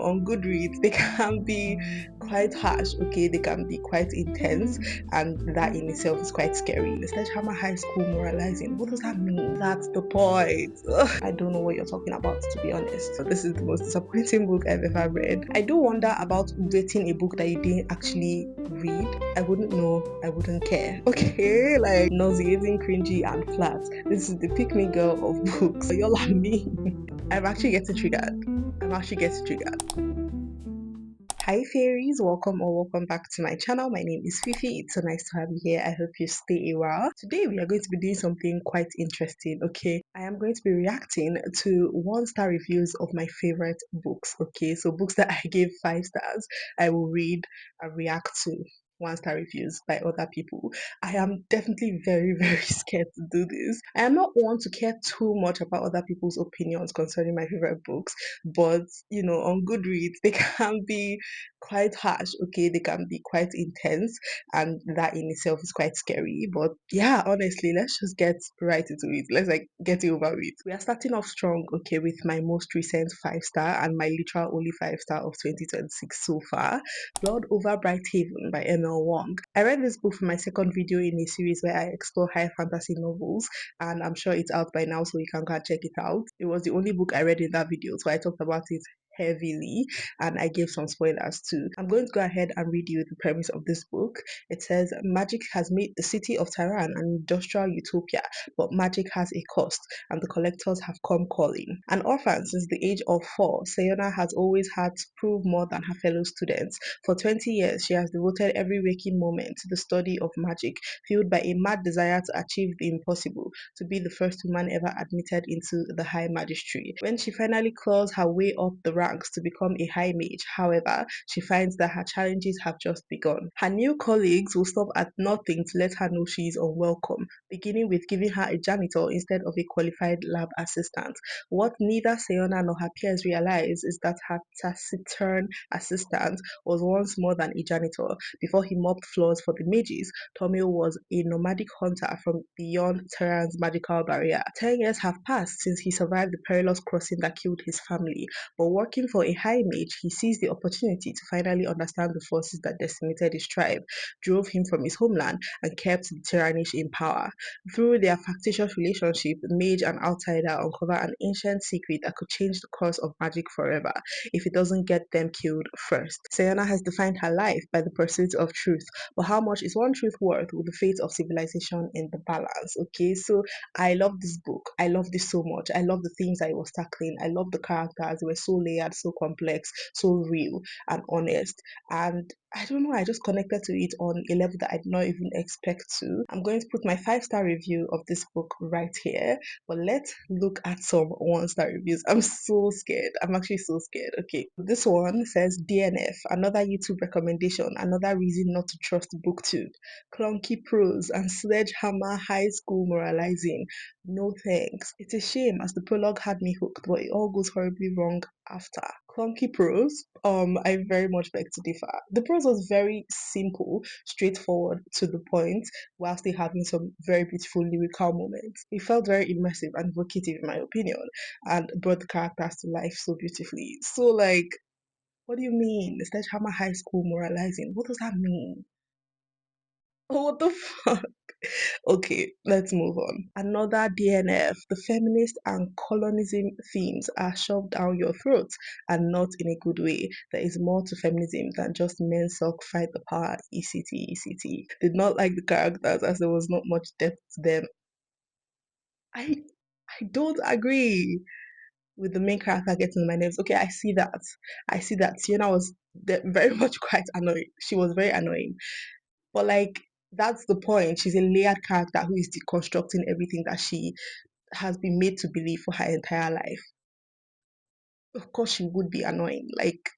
on Goodreads, they can be quite harsh, okay? They can be quite intense, and that in itself is quite scary. The Sledgehammer High School moralizing. What does that mean? That's the point. Ugh, I don't know what you're talking about, to be honest. So this is the most disappointing book I've ever read. I do wonder about rating a book that you didn't actually read. I wouldn't know. I wouldn't care. Okay, like nauseating, cringy, and flat. This is the pick-me girl of books. Y'all are me. I'm actually getting triggered. Hi fairies, welcome back to my channel. My name is Fifi. It's so nice to have you here. I hope you stay a while. Today we are going to be doing something quite interesting, okay? I am going to be reacting to 1-star reviews of my favorite books, okay? So books that I gave 5 stars, I will read and react to 1-star reviews by other people. I am definitely very scared to do this. I am not one to care too much about other people's opinions concerning my favorite books, but you know, on Goodreads they can be quite harsh, okay? They can be quite intense, and that in itself is quite scary. But yeah, honestly, let's just get right into it. Let's like get it over with. We are starting off strong, okay, with my most recent 5-star and my literal only 5-star of 2026 so far, Blood Over Bright Haven by Wong. I read this book for my second video in a series where I explore high fantasy novels, and I'm sure it's out by now, so you can go and check it out. It was the only book I read in that video, so I talked about it heavily and I gave some spoilers too. I'm going to go ahead and read you the premise of this book. It says, magic has made the city of Tehran an industrial utopia, but magic has a cost and the collectors have come calling. An orphan since the age of 4, Sayona has always had to prove more than her fellow students. For 20 years, she has devoted every waking moment to the study of magic, fueled by a mad desire to achieve the impossible, to be the first woman ever admitted into the high magistry. When she finally claws her way up the ranks to become a high mage, however, she finds that her challenges have just begun. Her new colleagues will stop at nothing to let her know she is unwelcome, beginning with giving her a janitor instead of a qualified lab assistant. What neither Sayona nor her peers realize is that her taciturn assistant was once more than a janitor. Before he mopped floors for the mages, Tomio was a nomadic hunter from beyond Tehran's magical barrier. 10 years have passed since he survived the perilous crossing that killed his family, but working for a high mage, he seized the opportunity to finally understand the forces that decimated his tribe, drove him from his homeland, and kept the Tyrannish in power. Through their factitious relationship, the mage and outsider uncover an ancient secret that could change the course of magic forever if it doesn't get them killed first. Sayona has defined her life by the pursuit of truth, but how much is one truth worth with the fate of civilization in the balance? Okay, so I love this book. I love this so much. I love the themes I was tackling. I love the characters. They were so layered, so complex, so real and honest. And I don't know, I just connected to it on a level that I did not even expect to. I'm going to put my 5-star review of this book right here, but let's look at some 1-star reviews. I'm so scared. I'm actually so scared. Okay, this one says DNF, another YouTube recommendation, another reason not to trust booktube. Clunky prose and sledgehammer high school moralizing. No thanks. It's a shame as the prologue had me hooked, but it all goes horribly wrong after. Clunky prose, I very much beg to differ. The prose was very simple, straightforward, to the point, while still having some very beautiful lyrical moments. It felt very immersive and evocative in my opinion, and brought the characters to life so beautifully. So like, what do you mean? Sledgehammer High School moralizing? What does that mean? Oh, what the fuck? Okay, let's move on. Another DNF. The feminist and colonism themes are shoved down your throat and not in a good way. There is more to feminism than just men suck, fight the power, ECT. Did not like the characters as there was not much depth to them. I I don't agree with the main character getting on my nerves. Okay, I see that. I see that. Sienna was very much quite annoying. She was very annoying. But like that's the point. She's a layered character who is deconstructing everything that she has been made to believe for her entire life. Of course, she would be annoying. Like,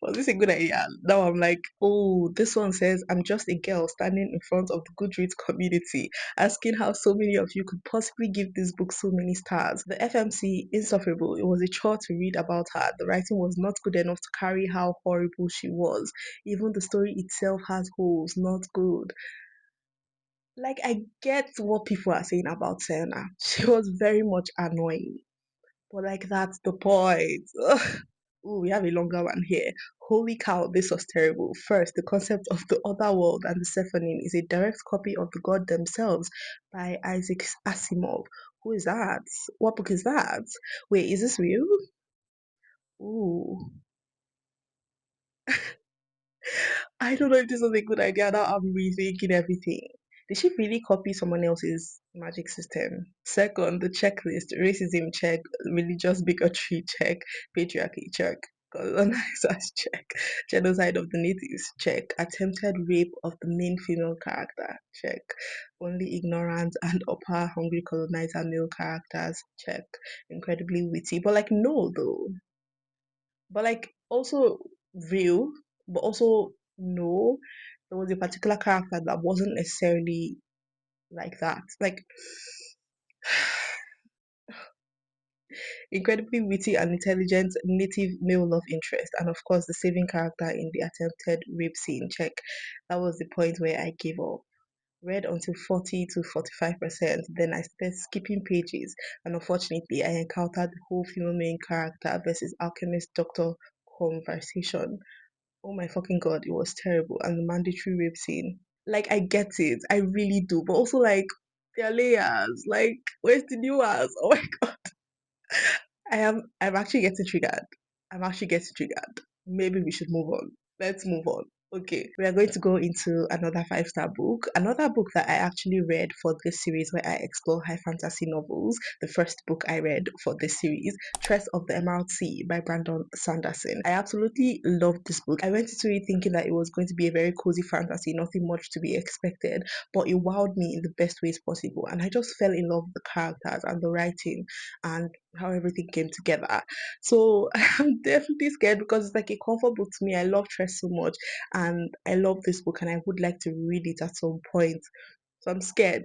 was this a good idea? Now I'm like, oh, this one says, I'm just a girl standing in front of the Goodreads community, asking how so many of you could possibly give this book so many stars. The FMC, insufferable. It was a chore to read about her. The writing was not good enough to carry how horrible she was. Even the story itself has holes, not good. Like, I get what people are saying about Serena. She was very much annoying. But like that's the point. Ooh, we have a longer one here. Holy cow, this was terrible. First, the concept of the other world and the Sephonin is a direct copy of the god themselves by Isaac Asimov. Who is that? What book is that? Wait, is this real? Ooh. I don't know if this was a good idea. Now I'm rethinking everything. Did she really copy someone else's magic system? Second, the checklist: racism check, religious bigotry check, patriarchy check, colonizers check, genocide of the natives check, attempted rape of the main female character check, only ignorant and upper hungry colonizer male characters check, incredibly witty, but like no though, but like also real, but also no. There was a particular character that wasn't necessarily like that. Like incredibly witty and intelligent native male love interest, and of course the saving character in the attempted rape scene. Check. That was the point where I gave up. Read until 40 to 45%, then I started skipping pages, and unfortunately, I encountered the whole female main character versus alchemist doctor conversation. Oh my fucking god, it was terrible. And the mandatory rape scene. Like, I get it, I really do, but also, like, there are layers. Like, where's the nuance? Oh my god. I'm actually getting triggered. I'm actually getting triggered. Maybe we should move on. Let's move on. Okay, we are going to go into another five-star book. Another book that I actually read for this series where I explore high fantasy novels. The first book I read for this series, Tress of the Emerald Sea by Brandon Sanderson. I absolutely loved this book. I went into it thinking that it was going to be a very cozy fantasy, nothing much to be expected, but it wowed me in the best ways possible. And I just fell in love with the characters and the writing and how everything came together. So I'm definitely scared because it's like a comfort book to me. I love Tress so much and I love this book and I would like to read it at some point. So I'm scared.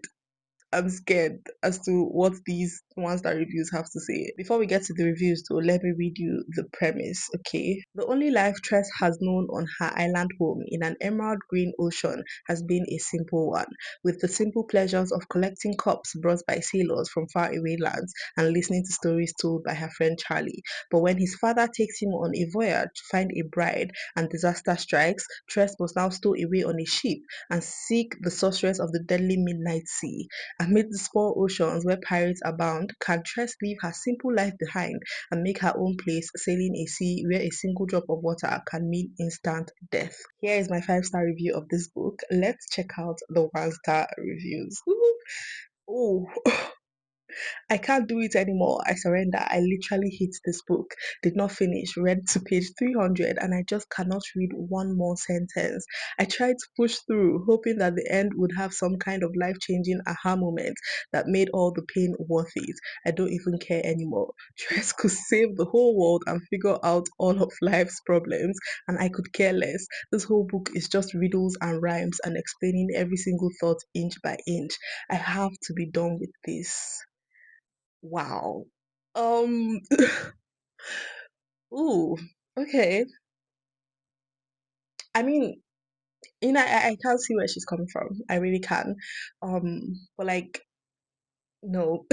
I'm scared as to what these one-star reviews have to say. Before we get to the reviews, though, let me read you the premise, okay? The only life Tress has known on her island home in an emerald green ocean has been a simple one, with the simple pleasures of collecting cups brought by sailors from faraway lands and listening to stories told by her friend Charlie. But when his father takes him on a voyage to find a bride and disaster strikes, Tress must now stow away on a ship and seek the sorceress of the deadly midnight sea. Amid the small oceans where pirates abound, can Tress leave her simple life behind and make her own place sailing a sea where a single drop of water can mean instant death? Here is my five-star review of this book. Let's check out the one-star reviews. Oh, I can't do it anymore. I surrender. I literally hit this book. Did not finish. Read to page 300 and I just cannot read one more sentence. I tried to push through, hoping that the end would have some kind of life changing aha moment that made all the pain worth it. I don't even care anymore. Tress could save the whole world and figure out all of life's problems, and I could care less. This whole book is just riddles and rhymes and explaining every single thought inch by inch. I have to be done with this. Wow. Um, ooh, okay. I mean, I can see where she's coming from. I really can. But like, no.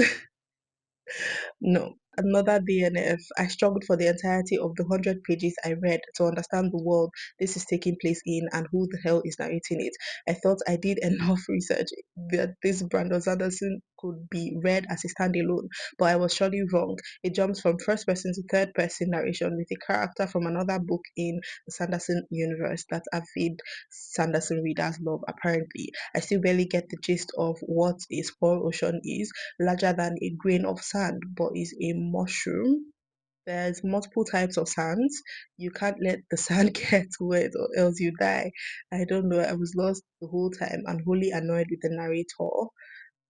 No, another DNF. I struggled for the entirety of the 100 pages I read to understand the world this is taking place in and who the hell is narrating it. I thought I did enough research that this Brandon Sanderson could be read as a standalone, but I was surely wrong. It jumps from first person to third person narration with a character from another book in the Sanderson universe that avid Sanderson readers love, apparently. I still barely get the gist of what a small ocean is, larger than a grain of sand, but is a mushroom. There's multiple types of sands. You can't let the sand get wet or else you die. I don't know. I was lost the whole time and wholly annoyed with the narrator.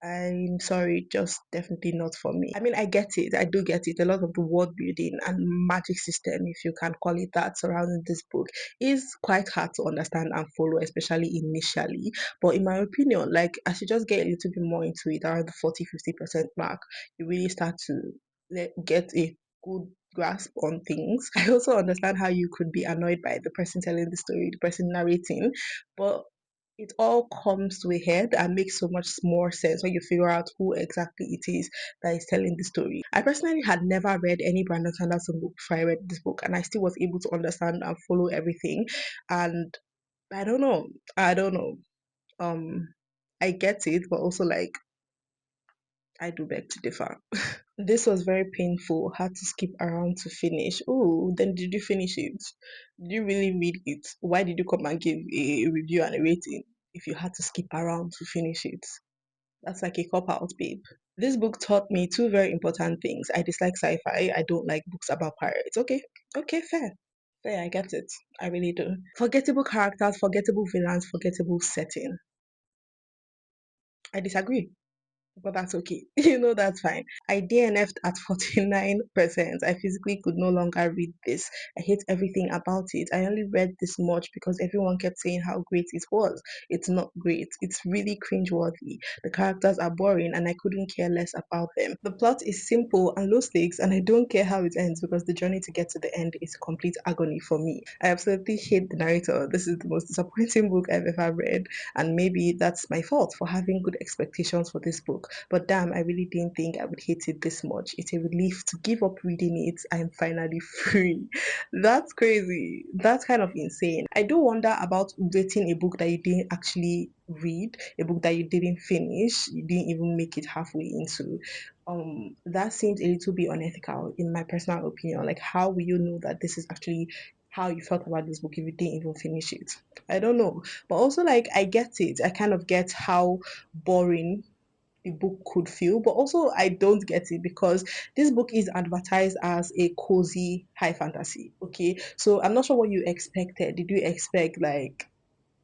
I'm sorry, just definitely not for me. I mean, I get it. I do get it. A lot of the world building and magic system, if you can call it that, surrounding this book is quite hard to understand and follow, especially initially. But in my opinion, like, as you just get a little bit more into it, around the 40-50% mark, you really start to get a good grasp on things. I also understand how you could be annoyed by the person telling the story, the person narrating, but it all comes to a head and makes so much more sense when you figure out who exactly it is that is telling the story. I personally had never read any Brandon Sanderson book before I read this book, and I still was able to understand and follow everything. And I don't know. I don't know. Um, I get it, but also like I do beg to differ. This was very painful. Had to skip around to finish. Oh, then did you finish it? Did you really read it? Why did you come and give a review and a rating if you had to skip around to finish it? That's like a cop out, babe. This book taught me two very important things. I dislike sci-fi. I don't like books about pirates. Okay, okay, fair. Fair, I get it. I really do. Forgettable characters, forgettable villains, forgettable setting. I disagree. But that's okay. That's fine. I DNF'd at 49%. I physically could no longer read this. I hate everything about it. I only read this much because everyone kept saying how great it was. It's not great. It's really cringeworthy. The characters are boring and I couldn't care less about them. The plot is simple and low stakes and I don't care how it ends because the journey to get to the end is complete agony for me. I absolutely hate the narrator. This is the most disappointing book I've ever read, and maybe that's my fault for having good expectations for this book. But damn, I really didn't think I would hate it this much. It's a relief to give up reading it. I'm finally free. That's crazy. That's kind of insane. I do wonder about rating a book that you didn't actually read, a book that you didn't finish, you didn't even make it halfway into. That seems a little bit unethical in my personal opinion. Like, how will you know that this is actually how you felt about this book if you didn't even finish it? I don't know. But also, like, I get it. I kind of get how boring the book could feel, but also I don't get it because this book is advertised as a cozy high fantasy. Okay, so I'm not sure what you expected. Did you expect, like,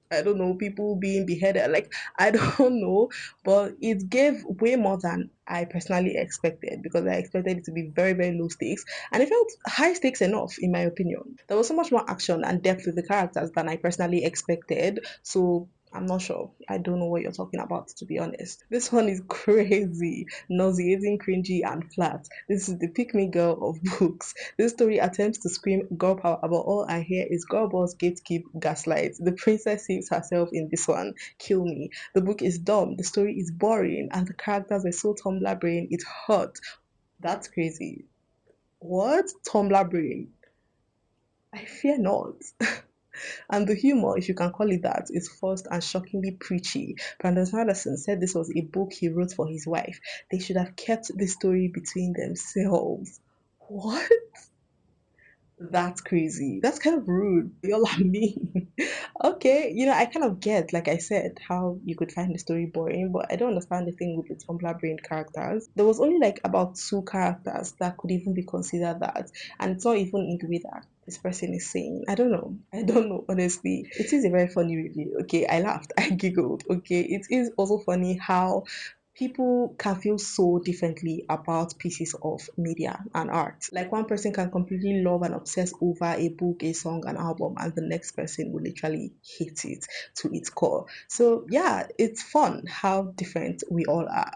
I don't know, people being beheaded? Like, I don't know, but it gave way more than I personally expected because I expected it to be very, very low stakes, and it felt high stakes enough, in my opinion. There was so much more action and depth with the characters than I personally expected. So I'm not sure. I don't know what you're talking about, to be honest. This one is crazy, nauseating, cringy, and flat. This is the pick me girl of books. This story attempts to scream girl power, but all I hear is girl boss gatekeep gaslight. The princess saves herself in this one. Kill me. The book is dumb, the story is boring, and the characters are so Tumblr brain, it's hot. That's crazy. What? Tumblr brain? I fear not. And the humor, if you can call it that, is forced and shockingly preachy. Brandon Sanderson said this was a book he wrote for his wife. They should have kept the story between themselves. What? That's crazy. That's kind of rude. You're like me. Okay, I kind of get, like I said, how you could find the story boring, but I don't understand the thing with the Tumblr brain characters. There was only like about two characters that could even be considered that, and it's not even in the way that this person is saying. I don't know. I don't know, honestly. It is a very funny review. Okay, I laughed. I giggled. Okay, it is also funny how people can feel so differently about pieces of media and art. Like, one person can completely love and obsess over a book, a song, an album, and the next person will literally hate it to its core. So yeah, it's fun how different we all are.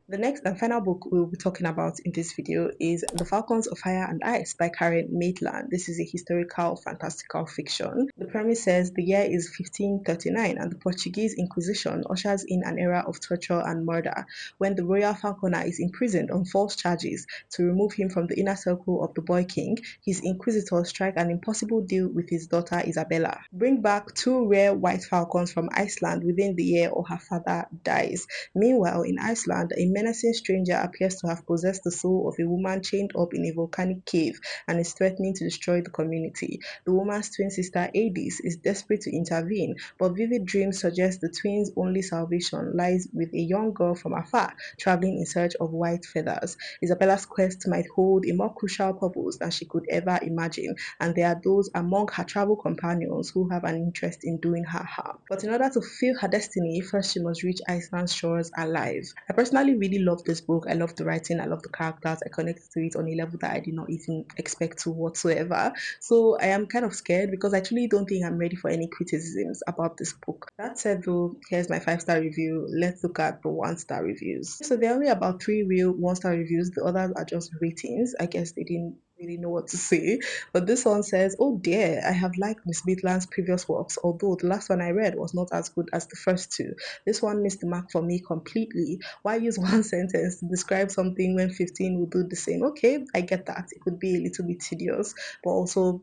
The next and final book we'll be talking about in this video is The Falcons of Fire and Ice by Karen Maitland. This is a historical fantastical fiction. The premise says the year is 1539 and the Portuguese Inquisition ushers in an era of torture and murder when the royal falconer is imprisoned on false charges. To remove him from the inner circle of the boy king, his inquisitors strike an impossible deal with his daughter Isabella. Bring back two rare white falcons from Iceland within the year or her father dies. Meanwhile, in Iceland, a menacing stranger appears to have possessed the soul of a woman chained up in a volcanic cave and is threatening to destroy the community. The woman's twin sister, Adis, is desperate to intervene, but vivid dreams suggest the twins' only salvation lies with a young girl from afar traveling in search of white feathers. Isabella's quest might hold a more crucial purpose than she could ever imagine, and there are those among her travel companions who have an interest in doing her harm. But in order to fulfill her destiny, first she must reach Iceland's shores alive. I personally really love this book. I love the writing, I love the characters, I connected to it on a level that I did not even expect to whatsoever. So I am kind of scared because I truly don't think I'm ready for any criticisms about this book. That said though, here's my 5-star review. Let's look at the 1-star reviews. So there are only about 3 real 1-star reviews. The others are just ratings. I guess they didn't really know what to say. But this one says, "Oh dear, I have liked Miss Maitland's previous works, although the last one I read was not as good as the first two. This one missed the mark for me completely. Why use one sentence to describe something when 15 will do the same?" Okay, I get that. It could be a little bit tedious, but also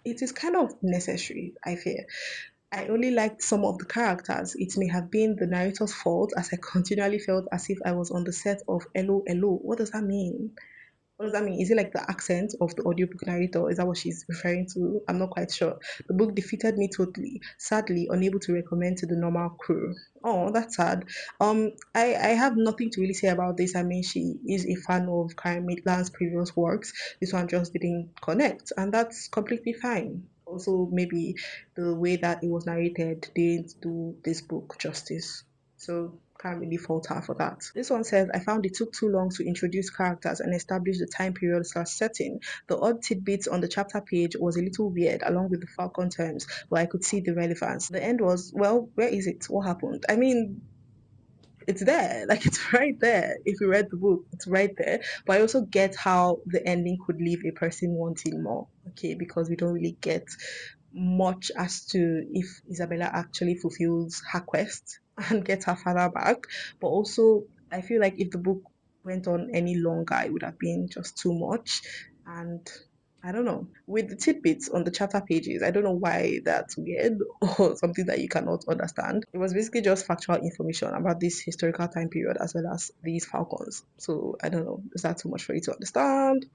it is kind of necessary, I fear. I only liked some of the characters. It may have been the narrator's fault, as I continually felt as if I was on the set of Hello, Hello. What does that mean? What does that mean? Is it like the accent of the audiobook narrator? Is that what she's referring to? I'm not quite sure. The book defeated me totally. Sadly, unable to recommend to the normal crew. Oh, that's sad. I have nothing to really say about this. I mean, she is a fan of Karen Maitland's previous works. This one just didn't connect, and that's completely fine. Also, maybe the way that it was narrated didn't do this book justice. So can't really fault her for that. This one says, "I found it took too long to introduce characters and establish the time period slash setting. The odd tidbits on the chapter page was a little weird along with the Falcon terms, but I could see the relevance. The end was, well, where is it? What happened?" I mean, it's there, like it's right there. If you read the book, it's right there. But I also get how the ending could leave a person wanting more, okay, because we don't really get much as to if Isabella actually fulfills her quest and gets her father back. But also, I feel like if the book went on any longer, it would have been just too much. And I don't know. With the tidbits on the chapter pages, I don't know why that's weird or something that you cannot understand. It was basically just factual information about this historical time period as well as these falcons. So I don't know. Is that too much for you to understand?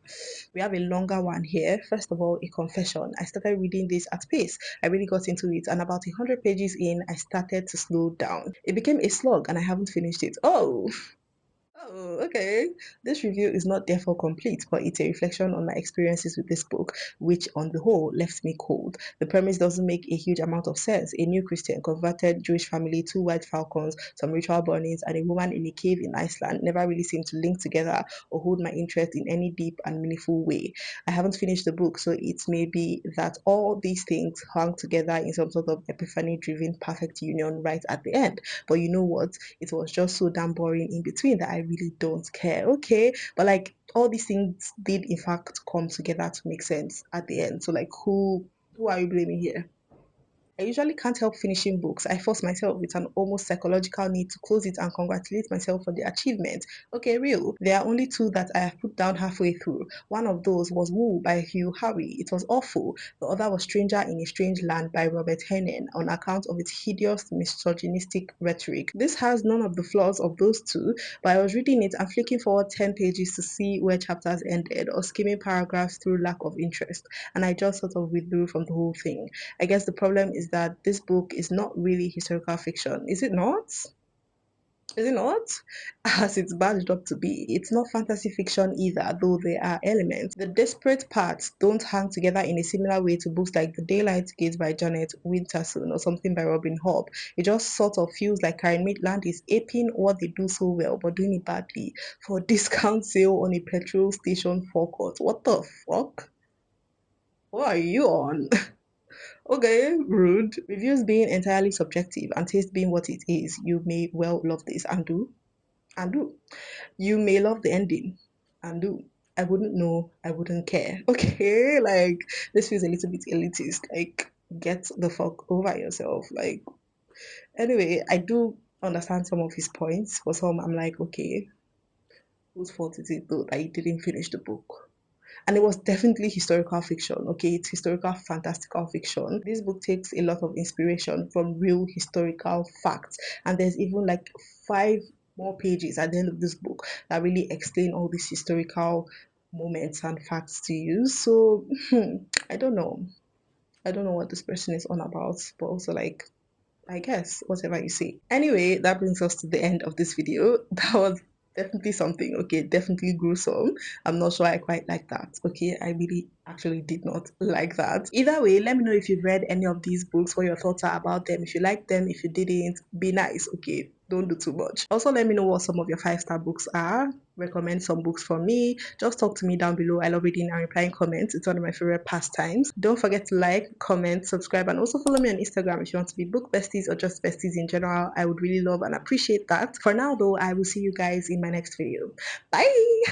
We have a longer one here. First of all, a confession. I started reading this at pace. I really got into it, and about 100 pages in, I started to slow down. It became a slog, and I haven't finished it. Oh, okay. This review is not therefore complete, but it's a reflection on my experiences with this book, which on the whole left me cold. The premise doesn't make a huge amount of sense. A new Christian, converted Jewish family, two white falcons, some ritual burnings, and a woman in a cave in Iceland never really seem to link together or hold my interest in any deep and meaningful way. I haven't finished the book, so it may be that all these things hung together in some sort of epiphany driven perfect union right at the end. But you know what? It was just so damn boring in between that I really don't care. Okay, but like all these things did in fact come together to make sense at the end. So like who are you blaming here? I usually can't help finishing books. I force myself with an almost psychological need to close it and congratulate myself for the achievement. Okay, real. There are only two that I have put down halfway through. One of those was Woo by Hugh Howey. It was awful. The other was Stranger in a Strange Land by Robert Heinlein on account of its hideous misogynistic rhetoric. This has none of the flaws of those two, but I was reading it and flicking forward 10 pages to see where chapters ended or skimming paragraphs through lack of interest, and I just sort of withdrew from the whole thing. I guess the problem is that this book is not really historical fiction. Is it not? Is it not? As it's badged up to be. It's not fantasy fiction either, though there are elements. The desperate parts don't hang together in a similar way to books like The Daylight Gate by Janet Winterson or something by Robin Hobb. It just sort of feels like Karen Maitland is aping what they do so well, but doing it badly for a discount sale on a petrol station forecourt. What the fuck? What are you on? Okay, rude. Reviews being entirely subjective and taste being what it is, you may well love this and do. And do. You may love the ending and do. I wouldn't know, I wouldn't care. Okay, like this feels a little bit elitist. Like, get the fuck over yourself. Like, anyway, I do understand some of his points. For some, I'm like, okay, whose fault is it though that he didn't finish the book? And it was definitely historical fiction. Okay, it's historical fantastical fiction. This book takes a lot of inspiration from real historical facts, and there's even like 5 more pages at the end of this book that really explain all these historical moments and facts to use. So I don't know. I don't know what this person is on about, but also like I guess, whatever you say. Anyway, that brings us to the end of this video. That was definitely something, okay, definitely gruesome. I'm not sure I quite like that, okay? I really actually did not like that. Either way, let me know if you've read any of these books, what your thoughts are about them. If you like them, if you didn't, be nice, okay? Don't do too much. Also, let me know what some of your 5-star books are. Recommend some books for me. Just talk to me down below. I love reading and replying comments. It's one of my favorite pastimes. Don't forget to like, comment, subscribe, and also follow me on Instagram if you want to be book besties or just besties in general. I would really love and appreciate that. For now though, I will see you guys in my next video. Bye.